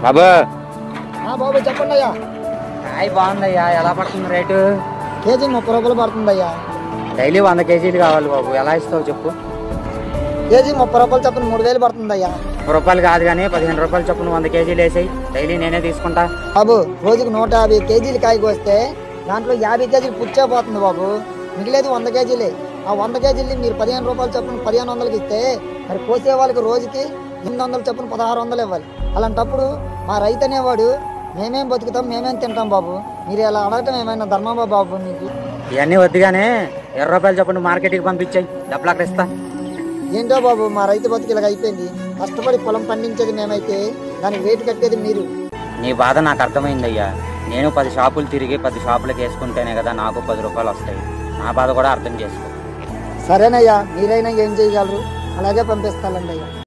బాబు బాబు చెప్పండి అయ్యా. కాయ బాగుందయ్యా, ఎలా పడుతుంది రేటు? కేజీ 30 రూపాయలు పడుతుంది అయ్యా. డైలీ 100 కేజీలు కావాలి బాబు, ఎలా ఇస్తావు చెప్పు? కేజీ 30 రూపాయలు చొప్పున 3000 పడుతుంది అయ్యా. 30 రూపాయలు కాదు కానీ 15 రూపాయలు చొప్పున 100 కేజీలు వేసాయి, డైలీ నేనే తీసుకుంటా. బాబు రోజుకి 150 కేజీలు కాయ కోస్తే దాంట్లో 50 కేజీలు పుచ్చైపోతుంది బాబు. మిగిలేదు 100 కేజీలే. ఆ 100 కేజీలు మీరు 15 రూపాయలు చొప్పున 1500కి ఇస్తే మరి కోసే వాళ్ళకి రోజుకి 800 చొప్పున 1600 ఇవ్వాలి. అలాంటప్పుడు మా రైతు అనేవాడు మేమేం బతుకుతాం, మేమేం తింటాం బాబు. మీరు ఇలా అడగటం ఏమైనా ధర్మమా బాబు మీకు? ఇవన్నీ వద్దుగానే 20 రూపాయలు చొప్పున మార్కెట్కి పంపించాయి, డబ్బులు అక్కడ ఇస్తా. ఏంటో బాబు మా రైతు బతుకు ఇలాగ అయిపోయింది. కష్టపడి పొలం పండించేది మేమైతే దానికి రేటు కట్టేది మీరు. నీ బాధ నాకు అర్థమైందయ్యా. నేను 10 షాపులు తిరిగి 10 షాపులకు వేసుకుంటేనే కదా నాకు 10 రూపాయలు వస్తాయి. నా బాధ కూడా అర్థం చేసుకో. సరేనయ్యా, మీరైనా ఏం చేయగలరు? అలాగే పంపిస్తానండి అయ్యా.